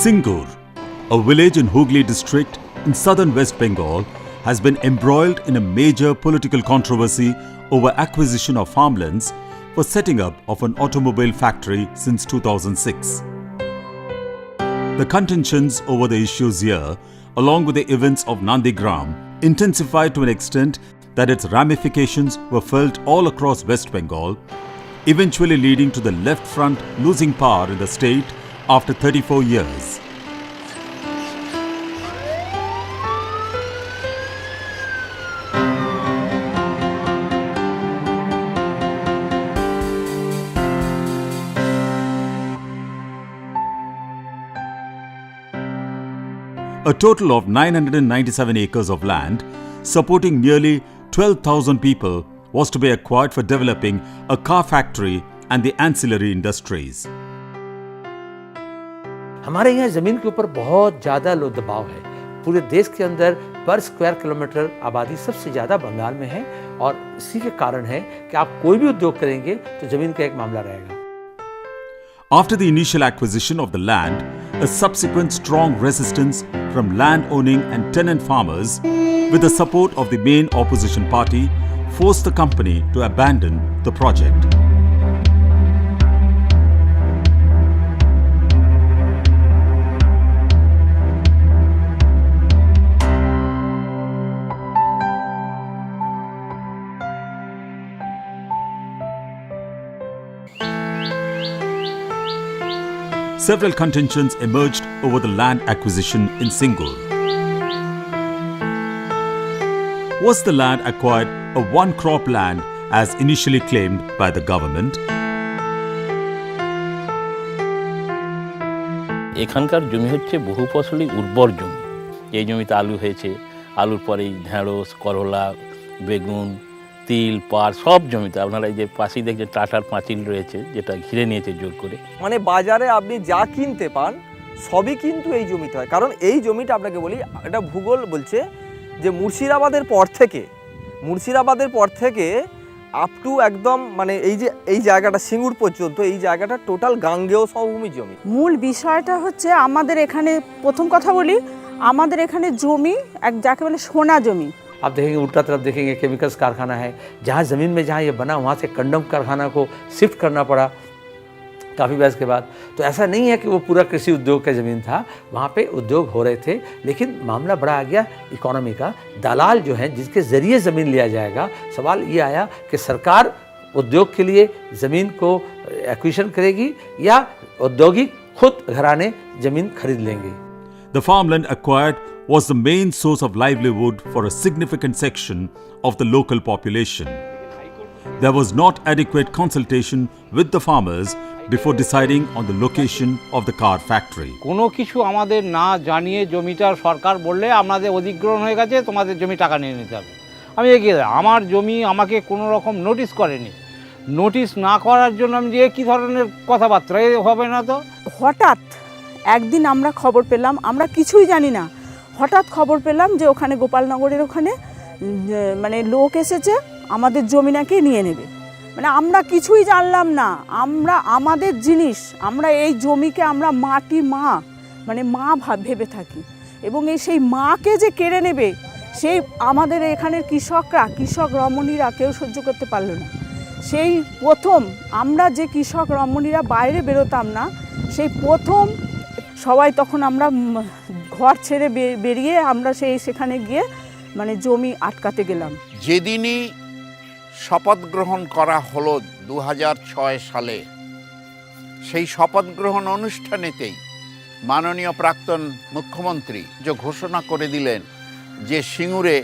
Singur, a village in Hooghly district in southern West Bengal, has been embroiled in a major political controversy over acquisition of farmlands for setting up of an automobile factory since 2006. The contentions over the issues here, along with the events of Nandigram, intensified to an extent that its ramifications were felt all across West Bengal, eventually leading to the left front losing power in the state after 34 years. A total of 997 acres of land, supporting nearly 12,000 people, was to be acquired for developing a car factory and the ancillary industries. हमारे यहाँ ज़मीन के ऊपर बहुत ज़्यादा लो दबाव है। पूरे देश के अंदर पर स्क्वायर किलोमीटर आबादी सबसे ज़्यादा बंगाल में है और इसी के कारण है कि आप कोई भी उद्योग करेंगे तो ज़मीन का एक मामला रहेगा। After the initial acquisition of the land, a subsequent strong resistance from land-owning and tenant farmers, with the support of the main opposition party, forced the company to abandon the project. Several contentions emerged over the land acquisition in Singur. Was the land acquired a one-crop land as initially claimed by the government? এখানকার জমি হচ্ছে বহু ফসলি উর্বর জমি। এই জমিতে আলু হয়েছে, আলুর পরেই ঢেঁড়স, করলা, বেগুন, তিল, পাট সব জমিতে আপনারা এই যে পাশেই দেখছেন টাটার পাঁচিল রয়েছে যেটা ঘিরে নিয়েছে জোর করে। মানে বাজারে আপনি যা কিনতে পান সবই কিন্তু এই জমিতে হয়, কারণ এই জমিটা আপনাকে বলি এটা ভূগোল বলছে যে মুর্শিদাবাদের পর থেকে আপ টু একদম মানে এই জায়গাটা সিঙ্গুর পর্যন্ত এই জায়গাটা টোটাল গাঙ্গেয় সমভূমি জমি। মূল বিষয়টা হচ্ছে আমাদের এখানে প্রথম কথা বলি আমাদের এখানে জমি এক যাকে বলে সোনা জমি। आप देखेंगे उल्टा तरफ देखेंगे केमिकल्स कारखाना है, जहाँ ज़मीन में जहाँ ये बना वहाँ से कंडम कारखाना को शिफ्ट करना पड़ा काफ़ी बहस के बाद। तो ऐसा नहीं है कि वो पूरा कृषि उद्योग का ज़मीन था, वहाँ पे उद्योग हो रहे थे, लेकिन मामला बड़ा आ गया इकोनॉमी का। दलाल जो हैं जिसके ज़रिए ज़मीन लिया जाएगा, सवाल ये आया कि सरकार उद्योग के लिए ज़मीन को एक्विजिशन करेगी या औद्योगिक खुद घराने ज़मीन खरीद लेंगे। The farmland acquired was the main source of livelihood for a significant section of the local population. There was not adequate consultation with the farmers before deciding on the location of the car factory. কোনো কিছু আমাদের না জানিয়ে জমিটা সরকার বললে আমাদের অধিগ্রহণ হয়ে গেছে, তোমাদের জমি টাকা নিয়ে নিতে হবে। আমি এগিয়ে আমার জমি আমাকে কোনো রকম নোটিশ করেনি। নোটিশ না করার জন্য আমি যে কী ধরনের কথাবার্তা হবে না তো। হঠাৎ একদিন আমরা খবর পেলাম, আমরা কিছুই জানি না, হঠাৎ খবর পেলাম যে ওখানে গোপালনগরের ওখানে মানে লোক এসেছে আমাদের জমি নাকি নিয়ে নেবে। মানে আমরা কিছুই জানলাম না, আমরা আমাদের জিনিস আমরা এই জমিকে আমরা মাটি মা মানে মা ভেবে থাকি এবং সেই মাকে যে কেড়ে নেবে সেই আমাদের এখানের কৃষক রমণীরা কেউ সহ্য করতে পারলো না। সেই প্রথম আমরা যে কৃষক রমণীরা বাইরে বেরোতাম না, সেই প্রথম সবাই তখন আমরা ঘর ছেড়ে বেরিয়ে আমরা সেখানে গিয়ে মানে জমি আটকাতে গেলাম। যেদিনই শপথ গ্রহণ করা হলো 2006 সালে, সেই শপথ গ্রহণ অনুষ্ঠানেতেই মাননীয় প্রাক্তন মুখ্যমন্ত্রী যে ঘোষণা করে দিলেন যে সিঙ্গুরে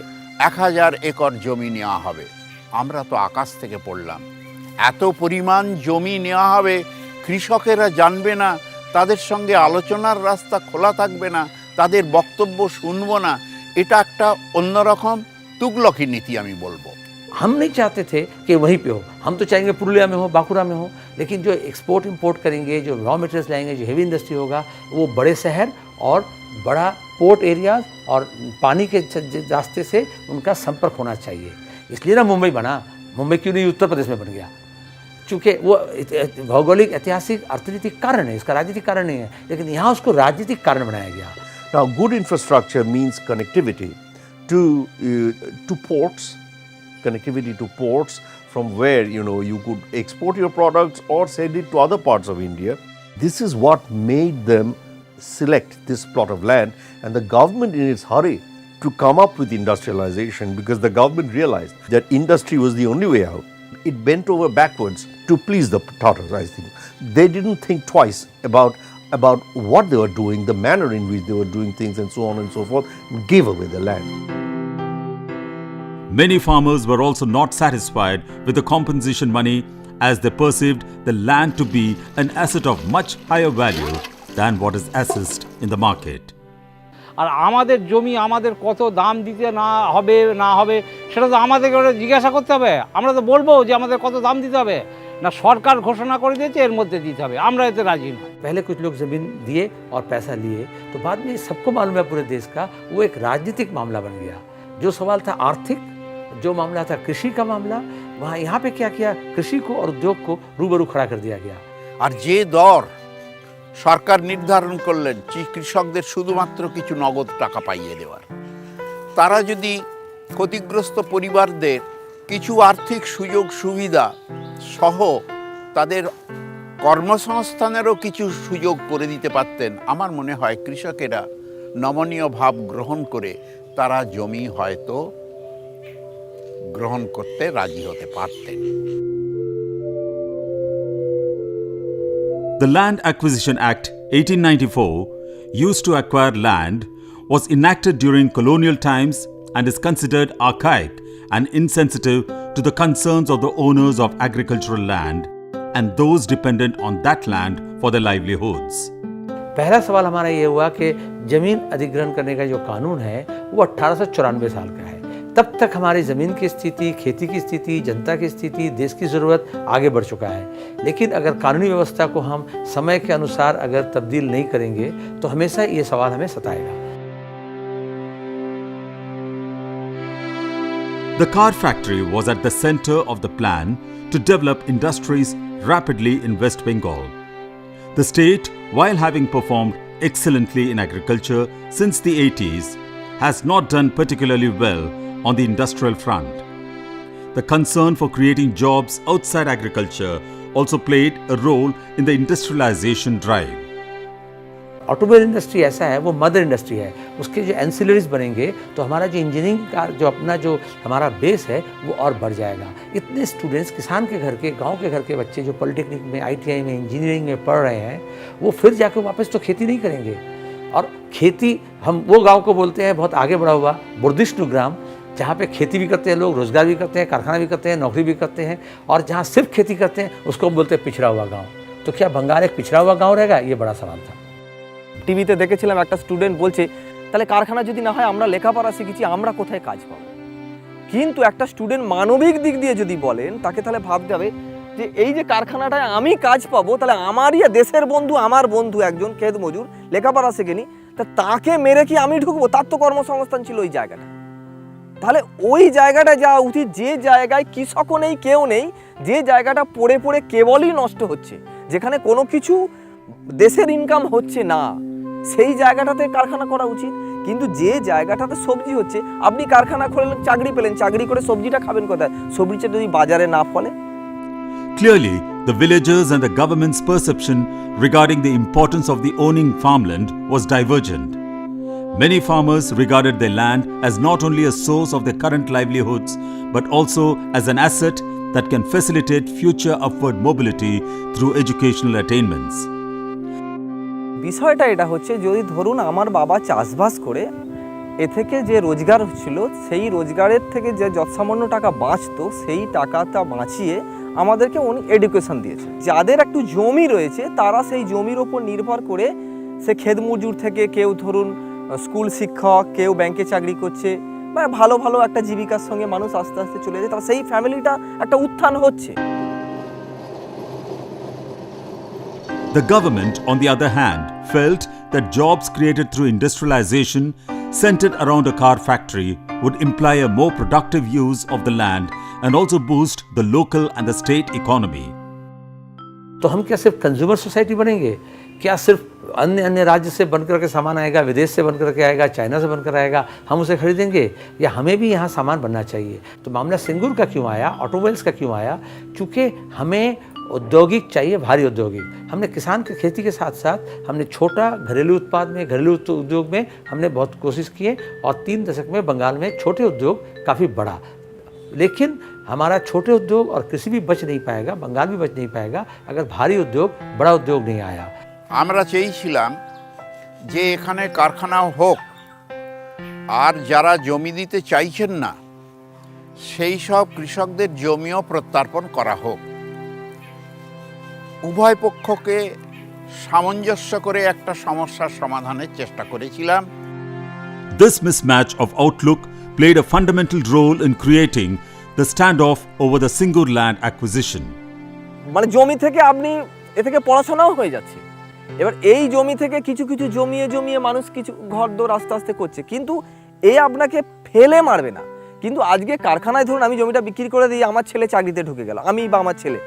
1000 একর জমি নেওয়া হবে। আমরা তো আকাশ থেকে পড়লাম, এত পরিমাণ জমি নেওয়া হবে, কৃষকেরা জানবে না, তাদের সঙ্গে আলোচনার রাস্তা খোলা থাকবে না, তাদের বক্তব্য শুনবো না, এটা একটা অন্যরকম তুগলকি নীতি আমি বলবো। हम नहीं चाहते थे कि वहीं पे हो, हम तो चाहेंगे पुरुलिया में हो, बांकुड़ा में हो, लेकिन जो एक्सपोर्ट इंपोर्ट करेंगे, जो रॉ मटेरियल्स लाएंगे, जो हेवी इंडस्ट्री होगा, वो बड़े शहर और बड़ा पोर्ट एरियाज और पानी के रास्ते से उनका संपर्क होना चाहिए। इसलिए ना मुंबई बना। मुंबई क्यों नहीं उत्तर प्रदेश में बन गया? चूँकि वो भौगोलिक ऐतिहासिक अर्थनीतिक कारण है, इसका राजनीतिक कारण नहीं है, लेकिन यहाँ उसको राजनीतिक कारण बनाया गया। Now, good infrastructure means connectivity to ports, connectivity to ports from where you could export your products or send it to other parts of India. This is what made them select this plot of land, and the government in its hurry to come up with industrialization, because the government realized that industry was the only way out. It bent over backwards to please the Tatars, I think. They didn't think twice about what they were doing, the manner in which they were doing things, and so on and so forth, gave away the land. Many farmers were also not satisfied with the compensation money, as they perceived the land to be an asset of much higher value than what is assessed in the market. আর আমাদের জমি আমাদের কত দাম দিতে না হবে সেটা তো আমাদেরকে ওটা জিজ্ঞাসা করতে হবে। আমরা তো বলবো যে আমাদের কত দাম দিতে হবে, না সরকার ঘোষণা করে দিয়েছে এর মধ্যে দিতে হবে, আমরা এতে রাজি নই। पहले कुछ लोग ज़मीन दिए और पैसा लिए, तो बाद में सबको मालूम है पूरे देश का, वो एक राजनीतिक मामला बन गया। जो सवाल था आर्थिक, जो मामला था कृषि का मामला, वहाँ यहाँ पे क्या किया, कृषि को और उद्योग को रूबरू खड़ा कर दिया गया। আর যে দর সরকার নির্ধারণ করলেন কৃষকদের শুধুমাত্র কিছু নগদ টাকা পাইয়ে দেওয়ার, তারা যদি ক্ষতিগ্রস্ত পরিবারদের কিছু আর্থিক সুযোগ সুবিধা সহ তাদের কর্মসংস্থানেরও কিছু সুযোগ করে দিতে পারতেন, আমার মনে হয় কৃষকেরা নমনীয় ভাব গ্রহণ করে তারা জমি হয়তো গ্রহণ করতে রাজি হতে পারতেন। The Land Acquisition Act 1894, used to acquire land, was enacted during colonial times and is considered archaic and insensitive to the concerns of the owners of agricultural land and those dependent on that land for their livelihoods. पहला सवाल हमारा ये हुआ कि ज़मीन अधिग्रहण करने का जो कानून है वो 1894 साल का है। तब तक हमारी ज़मीन की स्थिति, खेती की स्थिति, जनता की स्थिति, देश की ज़रूरत आगे बढ़ चुका है। लेकिन अगर कानूनी व्यवस्था को हम समय के अनुसार अगर तब्दील नहीं करेंगे तो हमेशा ये सवाल हमें सताएगा। The car factory was at the center of the plan to develop industries rapidly in West Bengal. The state, while having performed excellently in agriculture since the 80s, has not done particularly well on the industrial front. The concern for creating jobs outside agriculture also played a role in the industrialization drive. Automobile industry ऐसा है, वो mother industry है, उसके जो ancillaries बनेंगे तो हमारा जो इंजीनियरिंग का जो अपना जो हमारा बेस है वो और बढ़ जाएगा। इतने स्टूडेंट्स किसान के घर के, गांव के घर के बच्चे जो पॉलिटेक्निक में, ITI में, इंजीनियरिंग में पढ़ रहे हैं, वो फिर जाकर वापस तो खेती नहीं करेंगे। और खेती, हम वो गाँव को बोलते हैं बहुत आगे बढ़ा हुआ बुर्दिष्ट ग्राम, जहाँ पे खेती भी करते हैं लोग, रोजगार भी करते हैं, कारखाना भी करते हैं, नौकरी भी करते हैं, और जहाँ सिर्फ खेती करते हैं उसको हम बोलते हैं पिछड़ा हुआ गाँव। तो क्या बंगाल एक पिछड़ा हुआ गाँव रहेगा? ये बड़ा सवाल था। টিভিতে দেখেছিলাম একটা স্টুডেন্ট বলছে, তাহলে কারখানা যদি না হয় আমরা লেখাপড়া শিখেছি, আমরা কোথায় কাজ পাবো? কিন্তু একটা স্টুডেন্ট মানবিক দিক দিয়ে যদি বলেন, তাকে তাহলে ভাবতে হবে যে এই যে কারখানাটায় আমি কাজ পাবো, তাহলে আমারই দেশের বন্ধু, আমার বন্ধু একজন ক্ষেত মজুর লেখাপড়া শেখেনি, তা তাকে মেরে কি আমি ঢুকবো? তার তো কর্মসংস্থান ছিল ওই জায়গাটা। তাহলে ওই জায়গাটা যাওয়া উচিত যে জায়গায় কৃষকও নেই, কেউ নেই, যে জায়গাটা পড়ে পড়ে কেবলই নষ্ট হচ্ছে, যেখানে কোনো কিছু দেশের ইনকাম হচ্ছে না, সেই জায়গাটাতে কারখানা করা উচিত। কিন্তু যে জায়গাটাতে সবজি হচ্ছে, আপনি কারখানা খুললেন, চাকরি পেলেন, চাকরি করে সবজিটা খাবেন কোথায়? সবজিটা যদি বাজারে না ফলে। Clearly, the villagers and the government's perception regarding the importance of the owning farmland was divergent. Many farmers regarded their land as not only a source of their current livelihoods, but also as an asset that can facilitate future upward mobility through educational attainments. বিষয়টা এটা হচ্ছে, যদি ধরুন আমার বাবা চাষবাস করে এ থেকে যে রোজগার ছিল, সেই রোজগারের থেকে যে যৎসামান্য টাকা বাঁচতো, সেই টাকাটা বাঁচিয়ে আমাদেরকে উনি এডুকেশন দিয়েছে। যাদের একটু জমি রয়েছে তারা সেই জমির ওপর নির্ভর করে, সে ক্ষেত মজুর থেকে কেউ ধরুন স্কুল শিক্ষক, কেউ ব্যাংকে চাকরি করছে, বা ভালো ভালো একটা জীবিকার সঙ্গে মানুষ আস্তে আস্তে চলে যায়, তার সেই ফ্যামিলিটা একটা উত্থান হচ্ছে। The government, on the other hand, felt that jobs created through industrialization centered around a car factory would imply a more productive use of the land and also boost the local and the state economy. तो हम क्या सिर्फ consumer society बनेंगे? क्या सिर्फ अन्य अन्य राज्य से बनकर के सामान आएगा, विदेश से बनकर के आएगा, चाइना से बनकर आएगा, हम उसे खरीदेंगे? या हमें भी यहाँ सामान बनना चाहिए? तो मामला सिंगूर का क्यों आया, ऑटोमोबाइल्स का क्यों आया? क्योंकि हमें औद्योगिक चाहिए, भारी औद्योगिक। हमने किसान की खेती के साथ साथ हमने छोटा घरेलू उत्पाद में, घरेलू उद्योग में हमने बहुत कोशिश किए और 3 दशक में बंगाल में छोटे उद्योग काफ़ी बढ़ा। लेकिन हमारा छोटे उद्योग और कृषि भी बच नहीं पाएगा, बंगाल भी बच नहीं पाएगा अगर भारी उद्योग, बड़ा उद्योग नहीं आया। আমরা চেয়েছিলাম যে এখানে কারখানা হোক, আর যারা জমি দিতে চাইছেন না সেই সব কৃষকদের জমিও প্রত্যর্পণ করা হোক। উভয় পক্ষকে সামঞ্জস্য করে একটা সমস্যার সমাধানের চেষ্টা করেছিলাম। This mismatch of outlook played a fundamental role in creating the standoff over the Singur land acquisition. মানে জমি থেকে আপনি এ থেকে পড়াশোনাও হয়ে যাচ্ছে। এবার এই জমি থেকে কিছু কিছু জমিয়ে জমিয়ে মানুষ কিছু ঘরদোর আস্তে আস্তে করছে, কিন্তু এ আপনাকে ফেলে মারবে না। কিন্তু আজকে কারখানায় ধরুন আমি জমিটা বিক্রি করে দিই, আমার ছেলে চাকরিতে ঢুকে গেল, আমি বা আমার ছেলে,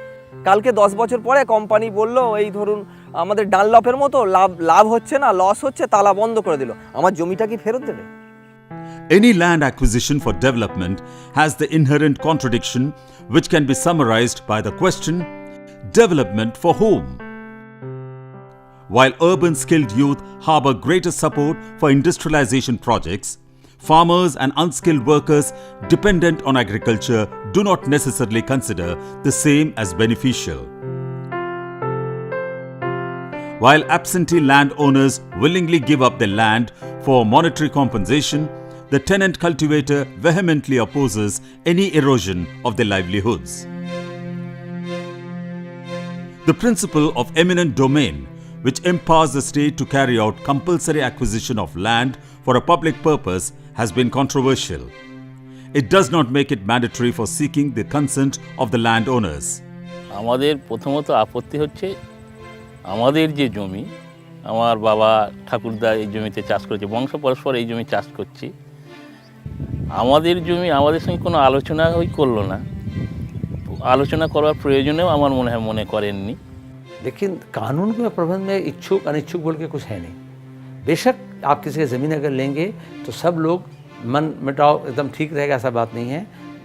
কালকে 10 বছর পরে কোম্পানি বলল এই ধরুন আমাদের ডানলপের মতো লাভ হচ্ছে না, লস হচ্ছে, তালা বন্ধ করে দিল, আমার জমিটা কি ফেরত দেবে? Any land acquisition for development has the inherent contradiction which can be summarized by the question, development for whom? While urban skilled youth harbor greater support for industrialization projects, farmers and unskilled workers dependent on agriculture do not necessarily consider the same as beneficial. While absentee landowners willingly give up their land for monetary compensation, the tenant cultivator vehemently opposes any erosion of their livelihoods. The principle of eminent domain, which empowers the state to carry out compulsory acquisition of land for a public purpose, has been controversial. It does not make it mandatory for seeking the consent of the landowners. আমাদের প্রথমত আপত্তি হচ্ছে আমাদের যে জমি, আমার বাবা ঠাকুরদা এই জমিতে চাষ করেছে, বংশ পরস্পর এই জমি চাষ করছি, আমাদের জমি আমাদের সঙ্গে কোনো আলোচনা করলো না, আলোচনা করার প্রয়োজনেও আমার মনে করেননি। लेकिन कानून के प्रबंध में इच्छुक अनिच्छुक बोल के कुछ है नहीं। बेशक आप किसी की ज़मीन अगर लेंगे तो सब लोग मन मिटाओ एकदम ठीक रहेगा, ऐसा बात नहीं है,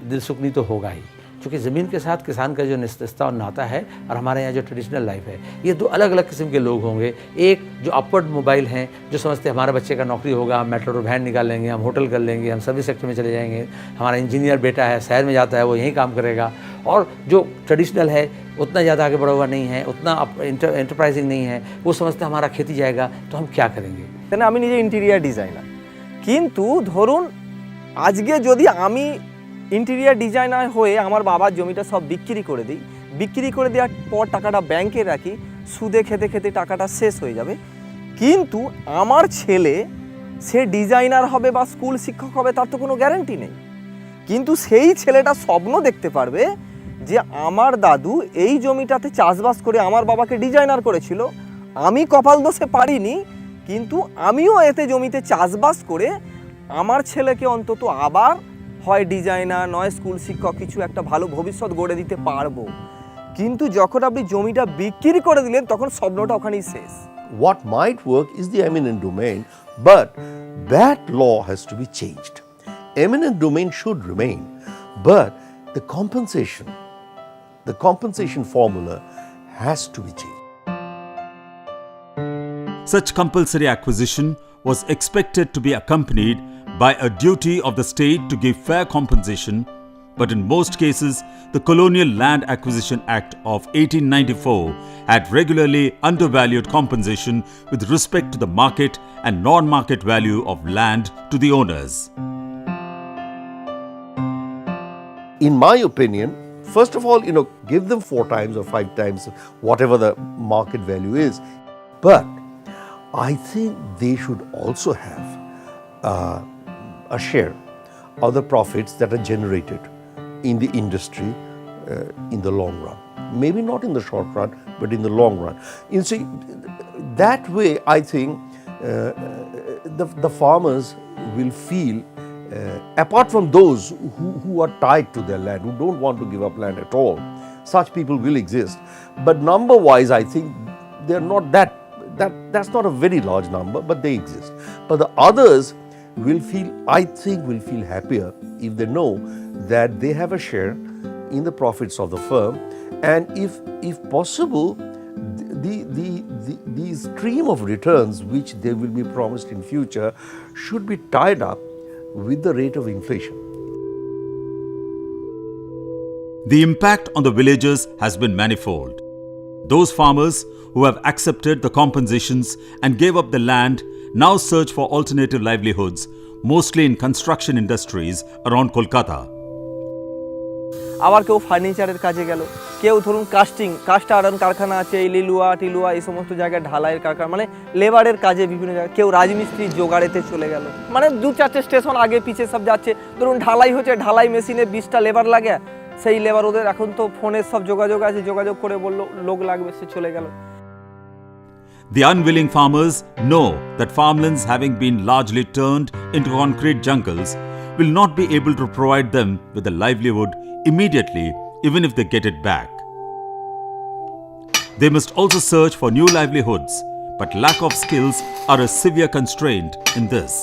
दिल सुकनी तो होगा ही, क्योंकि ज़मीन के साथ किसान का जो निस्ता और नाता है और हमारे यहाँ जो ट्रेडिशनल लाइफ है, ये 2 अलग अलग किस्म के लोग होंगे। एक जो अपवर्ड मोबाइल हैं, जो समझते हैं हमारे बच्चे का नौकरी होगा, हम मेट्रो वैन निकाल लेंगे, हम होटल कर लेंगे, हम सर्विस सेक्टर में चले जाएंगे, हमारा इंजीनियर बेटा है शहर में जाता है वो यहीं काम करेगा, और जो ट्रेडिशनल है उतना ज़्यादा आगे बढ़ा हुआ नहीं है, उतना एंटरप्राइजिंग नहीं है, वो समझते हैं हमारा खेती जाएगा तो हम क्या करेंगे। আমি নিজে ইন্টেরিয়ার ডিজাইনার, কিন্তু ধরুন আজকে যদি আমি ইন্টেরিয়ার ডিজাইনার হয়ে আমার বাবার জমিটা সব বিক্রি করে দিই, বিক্রি করে দেওয়ার পর টাকাটা ব্যাংকে রাখি, সুদে খেতে খেতে টাকাটা শেষ হয়ে যাবে, কিন্তু আমার ছেলে সে ডিজাইনার হবে বা স্কুল শিক্ষক হবে তার তো কোনো গ্যারান্টি নেই। কিন্তু সেই ছেলেটা স্বপ্ন দেখতে পারবে যে আমার দাদু এই জমিটাতে চাষবাস করে আমার বাবাকে ডিজাইনার করেছিল, আমি কপাল দোষে পারিনি, কিন্তু আমিও এতে জমিতে চাষবাস করে আমার ছেলেকে অন্তত আবার হয় ডিজাইনার নয় স্কুল শিক্ষক কিছু একটা ভালো ভবিষ্যৎ গড়ে দিতে পারবো। কিন্তু যখন আপনি জমিটা বিক্রি করে দিলেন তখন স্বপ্নটা ওখানেই শেষ। What might work is the eminent domain, but that law has to be changed. Eminent domain should remain, but the compensation formula has to be changed. Such compulsory acquisition was expected to be accompanied by a duty of the state to give fair compensation, but in most cases, the Colonial Land Acquisition Act of 1894 had regularly undervalued compensation with respect to the market and non-market value of land to the owners. In my opinion, first of all, give them 4 times or 5 times whatever the market value is, but I think they should also have a share of the profits that are generated in the industry in the long run. Maybe not in the short run, but in the long run. You see, that way I think the farmers will feel, apart from those who are tied to their land, who don't want to give up land at all, such people will exist. But number-wise, I think they're not that's not a very large number, but they exist. But the others will feel happier if they know that they have a share in the profits of the firm, and if possible, the stream of returns which they will be promised in future should be tied up with the rate of inflation. The impact on the villagers has been manifold. Those farmers who have accepted the compensations and gave up the land now search for alternative livelihoods, mostly in construction industries around Kolkata. আবার কেউ ফার্নিচারের কাজে গেল, কেউ ধরুন cast iron কারখানা আছে, এই লিলুয়া টিলুয়া এই সমস্ত জায়গায় ঢালাইয়ের কারখানা, মানে লেবারের কাজে বিভিন্ন জায়গায়, কেউ রাজমিস্ত্রির জোগাড়েতে চলে গেল, মানে 2-4টে স্টেশন আগে পিছে সব যাচ্ছে। ধরুন ঢালাই হচ্ছে, ঢালাই মেশিনে 20টা লেবার লাগে, সেই লেবার ওদের এখন তো ফোনের সব যোগাযোগ আছে, যোগাযোগ করে বললো লোক লাগবে, সে চলে গেল। The unwilling farmers know that farmlands, having been largely turned into concrete jungles, will not be able to provide them with a livelihood immediately, even if they get it back. They must also search for new livelihoods, but lack of skills are a severe constraint in this.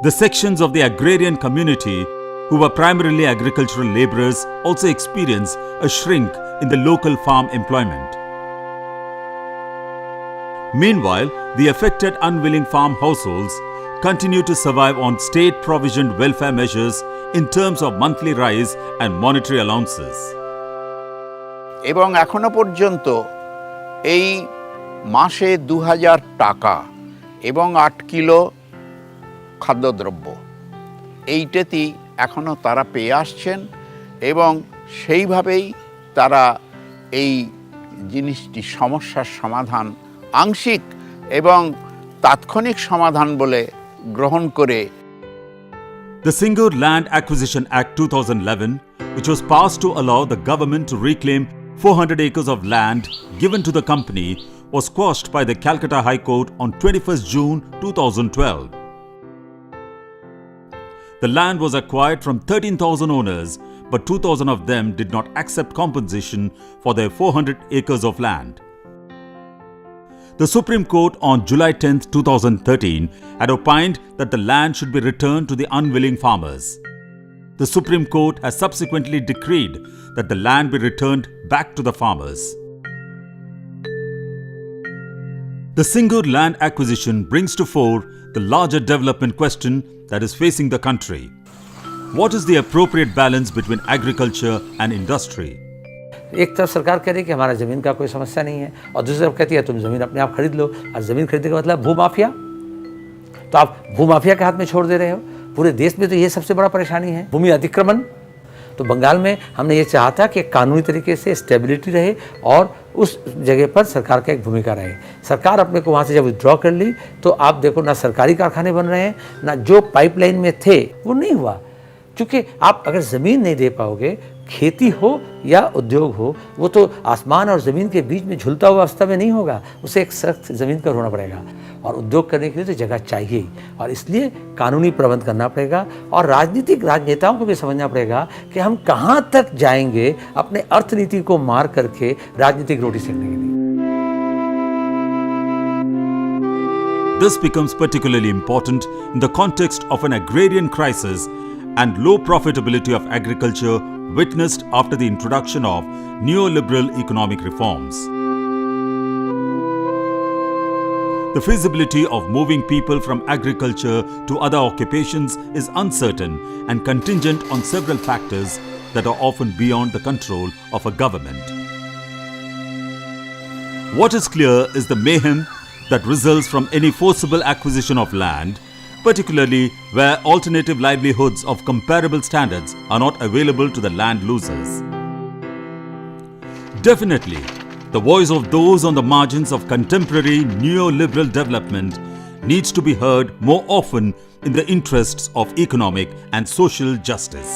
The sections of the agrarian community who were primarily agricultural labourers also experience a shrink in the local farm employment. Meanwhile, the affected unwilling farm households continue to survive on state-provisioned welfare measures in terms of monthly rise and monetary allowances. এবং এখনো পর্যন্ত এই মাসে 2000 টাকা এবং 8 kilo খাদ্যদ্রব্য এইটাতেই এখনও তারা পেয়ে আসছেন, এবং সেইভাবেই তারা এই জিনিসটি সমস্যার সমাধান আংশিক এবং তাৎক্ষণিক সমাধান বলে গ্রহণ করে। The Singur Land Acquisition Act 2011, which was passed to allow the government to reclaim 400 acres of land given to the company, was quashed by the Calcutta High Court on 21st June 2012. The land was acquired from 13,000 owners, but 2,000 of them did not accept compensation for their 400 acres of land. The Supreme Court on July 10, 2013 had opined that the land should be returned to the unwilling farmers. The Supreme Court has subsequently decreed that the land be returned back to the farmers. The Singur land acquisition brings to fore the larger development question that is facing the country. What is the appropriate balance between agriculture and industry? एक तरफ सरकार कह रही है कि हमारा ज़मीन का कोई समस्या नहीं है, और दूसरी तरफ कहती है तुम ज़मीन अपने आप खरीद लो। और ज़मीन खरीदने का मतलब भूमाफिया, तो आप भूमाफिया के हाथ में छोड़ दे रहे हो। पूरे देश में तो ये सबसे बड़ा परेशानी है, भूमि अतिक्रमण। तो बंगाल में हमने ये चाहा था कि कानूनी तरीके से स्टेबिलिटी रहे और उस जगह पर सरकार का एक भूमिका रहे। सरकार अपने को वहाँ से जब विड्रॉ कर ली तो आप देखो ना सरकारी कारखाने बन रहे हैं, ना जो पाइपलाइन में थे वो नहीं हुआ। क्योंकि आप अगर ज़मीन नहीं दे पाओगे, खेती हो या उद्योग हो, वो तो आसमान और ज़मीन के बीच में झूलता हुआ अवस्था में नहीं होगा, उसे एक सख्त ज़मीन पर होना पड़ेगा। और उद्योग करने के लिए तो जगह चाहिए ही, और इसलिए कानूनी प्रबंध करना पड़ेगा, और राजनेताओं को भी समझना पड़ेगा कि हम कहाँ तक जाएंगे अपने अर्थनीति को मार करके राजनीतिक रोटी सेकने के लिए। This becomes particularly important in the context of an agrarian crisis and low profitability of agriculture witnessed after the introduction of neoliberal economic reforms. The feasibility of moving people from agriculture to other occupations is uncertain and contingent on several factors that are often beyond the control of a government. What is clear is the mayhem that results from any forcible acquisition of land, particularly where alternative livelihoods of comparable standards are not available to the land losers. Definitely, the voice of those on the margins of contemporary neoliberal development needs to be heard more often in the interests of economic and social justice.